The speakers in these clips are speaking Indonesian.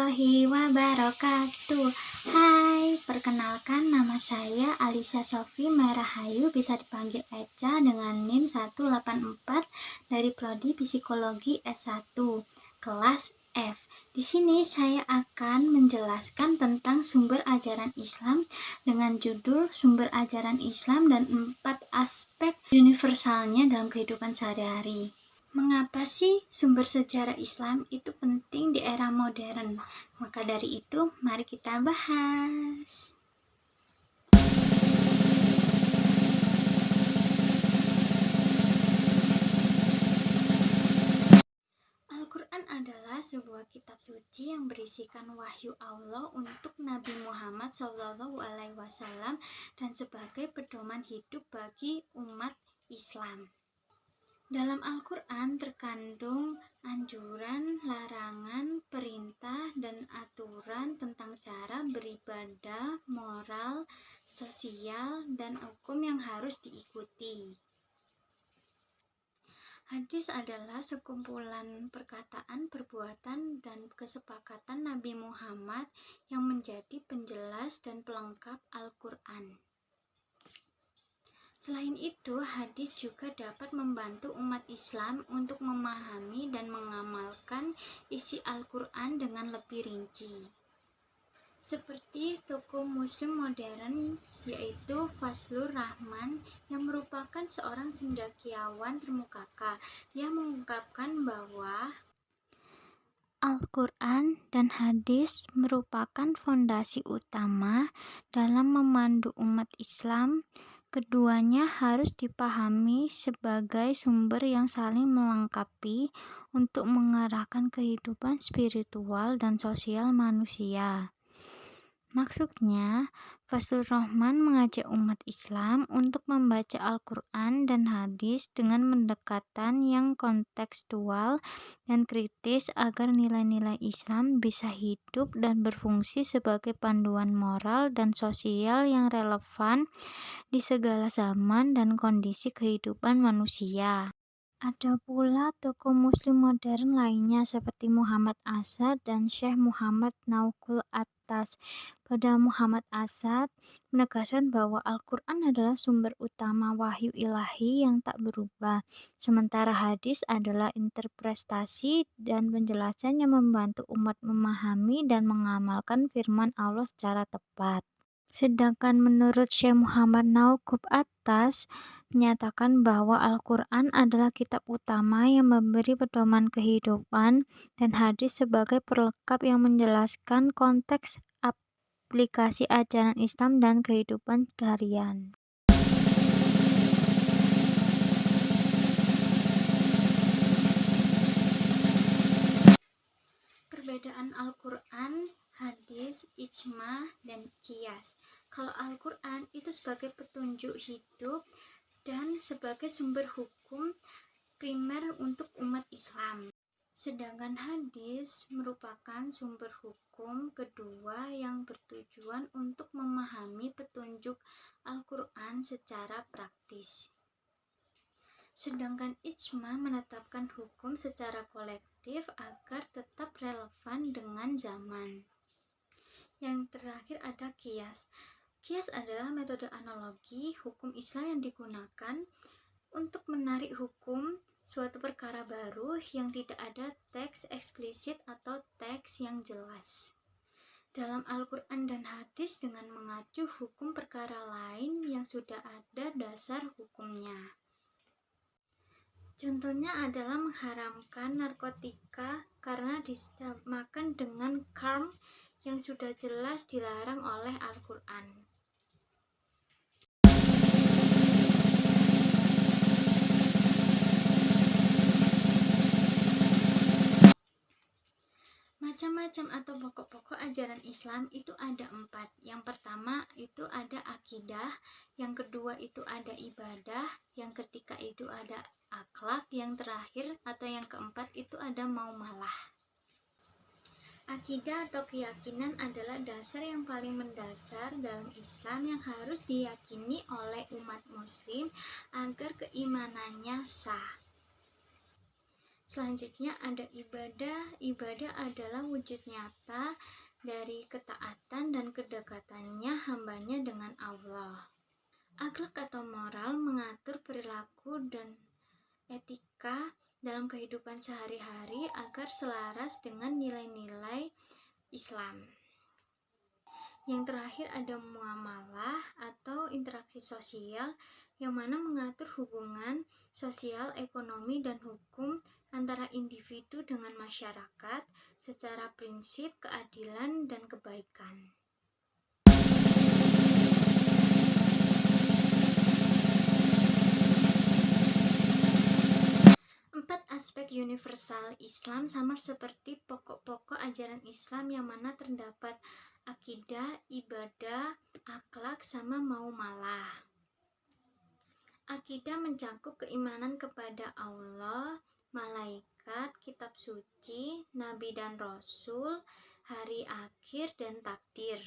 warahmatullahi wabarakatuh. Hai, perkenalkan nama saya Alisa Sofi Merahayu, bisa dipanggil Eca dengan NIM 184 dari Prodi Psikologi S1, kelas F. Di sini saya akan menjelaskan tentang sumber ajaran Islam dengan judul Sumber Ajaran Islam dan 4 aspek universalnya dalam kehidupan sehari-hari. Mengapa sih sumber sejarah Islam itu penting di era modern? Maka dari itu, mari kita bahas. Al-Quran adalah sebuah kitab suci yang berisikan wahyu Allah untuk Nabi Muhammad SAW dan sebagai pedoman hidup bagi umat Islam. Dalam Al-Quran terkandung anjuran, larangan, perintah, dan aturan tentang cara beribadah, moral, sosial, dan hukum yang harus diikuti. Hadis adalah sekumpulan perkataan, perbuatan, dan kesepakatan Nabi Muhammad yang menjadi penjelas dan pelengkap Al-Quran. Selain itu, hadis juga dapat membantu umat Islam untuk memahami dan mengamalkan isi Al-Quran dengan lebih rinci. Seperti tokoh muslim modern yaitu Fazlur Rahman yang merupakan seorang cendekiawan termukaka. Dia mengungkapkan bahwa Al-Quran dan hadis merupakan fondasi utama dalam memandu umat Islam. Keduanya harus dipahami sebagai sumber yang saling melengkapi untuk mengarahkan kehidupan spiritual dan sosial manusia. Maksudnya, Fazlur Rahman mengajak umat Islam untuk membaca Al-Quran dan hadis dengan pendekatan yang kontekstual dan kritis agar nilai-nilai Islam bisa hidup dan berfungsi sebagai panduan moral dan sosial yang relevan di segala zaman dan kondisi kehidupan manusia. Ada pula tokoh muslim modern lainnya seperti Muhammad Asad dan Syekh Muhammad Naukul Attas. Pada Muhammad Asad menegaskan bahwa Al-Quran adalah sumber utama wahyu ilahi yang tak berubah, sementara hadis adalah interpretasi dan penjelasan yang membantu umat memahami dan mengamalkan firman Allah secara tepat. Sedangkan menurut Syekh Muhammad Naukul Attas menyatakan bahwa Al-Quran adalah kitab utama yang memberi pedoman kehidupan dan hadis sebagai pelengkap yang menjelaskan konteks aplikasi ajaran Islam dan kehidupan harian. Perbedaan Al-Quran, hadis, ijma, dan qiyas. Kalau Al-Quran itu sebagai petunjuk hidup dan sebagai sumber hukum primer untuk umat Islam. Sedangkan hadis merupakan sumber hukum kedua yang bertujuan untuk memahami petunjuk Al-Quran secara praktis. Sedangkan ijma menetapkan hukum secara kolektif agar tetap relevan dengan zaman. Yang terakhir ada qiyas. Qiyas adalah metode analogi hukum Islam yang digunakan untuk menarik hukum suatu perkara baru yang tidak ada teks eksplisit atau teks yang jelas dalam Al-Quran dan hadis dengan mengacu hukum perkara lain yang sudah ada dasar hukumnya. Contohnya adalah mengharamkan narkotika karena disamakan dengan khamr yang sudah jelas dilarang oleh Al-Quran. Macam-macam atau pokok-pokok ajaran Islam itu ada 4. Yang pertama itu ada akidah, yang kedua itu ada ibadah, yang ketiga itu ada akhlak, yang terakhir atau yang keempat itu ada muamalah. Akidah atau keyakinan adalah dasar yang paling mendasar dalam Islam yang harus diyakini oleh umat muslim agar keimanannya sah. Selanjutnya ada ibadah. Ibadah adalah wujud nyata dari ketaatan dan kedekatannya hambanya dengan Allah. Akhlak atau moral mengatur perilaku dan etika dalam kehidupan sehari-hari agar selaras dengan nilai-nilai Islam. Yang terakhir ada muamalah atau interaksi sosial, yang mana mengatur hubungan sosial, ekonomi, dan hukum antara individu dengan masyarakat secara prinsip keadilan dan kebaikan. Empat aspek universal Islam sama seperti pokok-pokok ajaran Islam, yang mana terdapat akidah, ibadah, akhlak, sama muamalah. Akidah mencakup keimanan kepada Allah, malaikat, kitab suci, nabi dan rasul, hari akhir, dan takdir.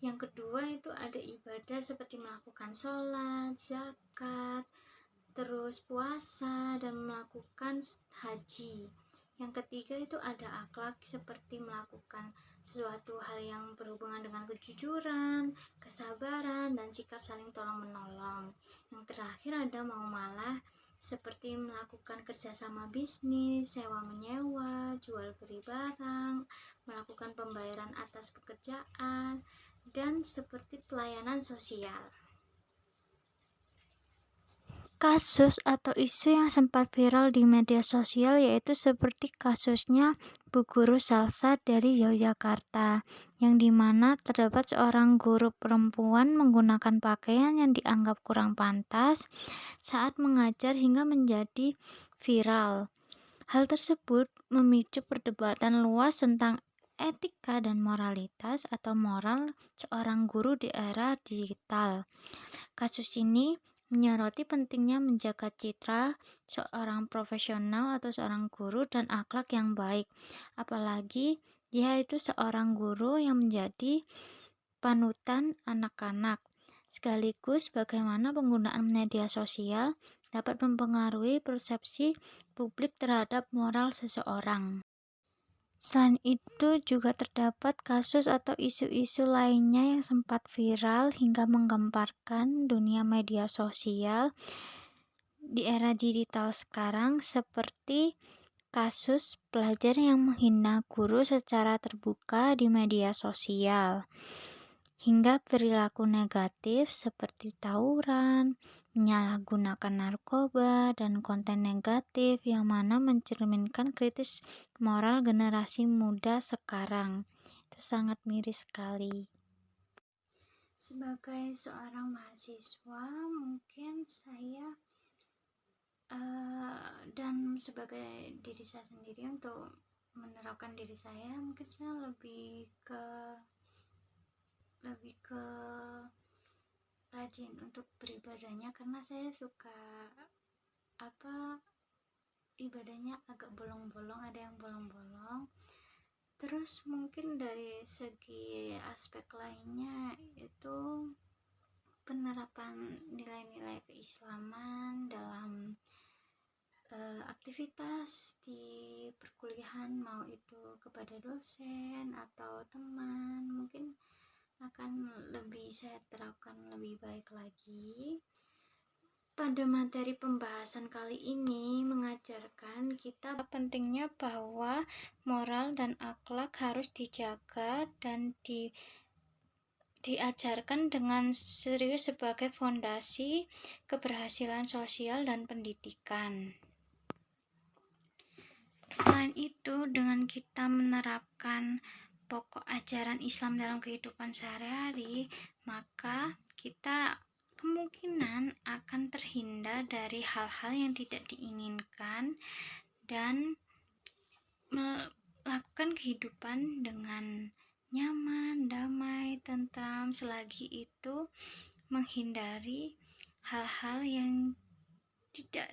Yang kedua itu ada ibadah seperti melakukan sholat, zakat, terus puasa, dan melakukan haji. Yang ketiga itu ada akhlak seperti melakukan sesuatu hal yang berhubungan dengan kejujuran, kesabaran, dan sikap saling tolong-menolong. Yang terakhir ada muamalah seperti melakukan kerjasama bisnis, sewa-menyewa, jual beli barang, melakukan pembayaran atas pekerjaan, dan seperti pelayanan sosial. Kasus atau isu yang sempat viral di media sosial yaitu seperti kasusnya Bu Guru Salsa dari Yogyakarta, yang dimana terdapat seorang guru perempuan menggunakan pakaian yang dianggap kurang pantas saat mengajar hingga menjadi viral. Hal tersebut memicu perdebatan luas tentang etika dan moralitas atau moral seorang guru di era digital. Kasus ini menyoroti pentingnya menjaga citra seorang profesional atau seorang guru dan akhlak yang baik, apalagi dia itu seorang guru yang menjadi panutan anak-anak. Sekaligus bagaimana penggunaan media sosial dapat mempengaruhi persepsi publik terhadap moral seseorang. Selain itu juga terdapat kasus atau isu-isu lainnya yang sempat viral hingga menggemparkan dunia media sosial di era digital sekarang, seperti kasus pelajar yang menghina guru secara terbuka di media sosial, hingga perilaku negatif seperti tawuran, menyalahgunakan narkoba, dan konten negatif yang mana mencerminkan kritis moral generasi muda sekarang. Itu sangat miris sekali. Sebagai seorang mahasiswa, mungkin saya dan sebagai diri saya sendiri, untuk menerapkan diri saya, mungkin saya lebih ke rajin untuk beribadahnya, karena saya suka ibadahnya agak bolong-bolong, ada yang bolong-bolong. Terus mungkin dari segi aspek lainnya itu penerapan nilai-nilai keislaman dalam aktivitas di perkuliahan, mau itu kepada dosen atau teman, mungkin akan lebih saya terapkan lebih baik lagi. Pada materi pembahasan kali ini mengajarkan kita pentingnya bahwa moral dan akhlak harus dijaga dan diajarkan dengan serius sebagai fondasi keberhasilan sosial dan pendidikan. Selain itu, dengan kita menerapkan pokok ajaran Islam dalam kehidupan sehari-hari, maka kita kemungkinan akan terhindar dari hal-hal yang tidak diinginkan dan melakukan kehidupan dengan nyaman, damai, tentram, selagi itu menghindari hal-hal yang tidak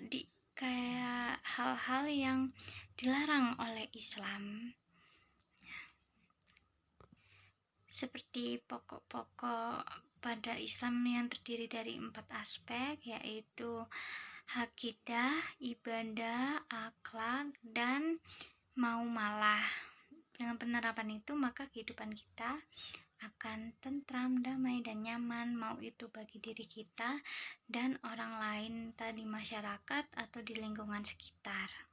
kayak hal-hal yang dilarang oleh Islam. Seperti pokok-pokok pada Islam yang terdiri dari 4 aspek, yaitu akidah, ibadah, akhlak, dan mau malah. Dengan penerapan itu, maka kehidupan kita akan tentram, damai, dan nyaman, mau itu bagi diri kita dan orang lain, entah di masyarakat atau di lingkungan sekitar.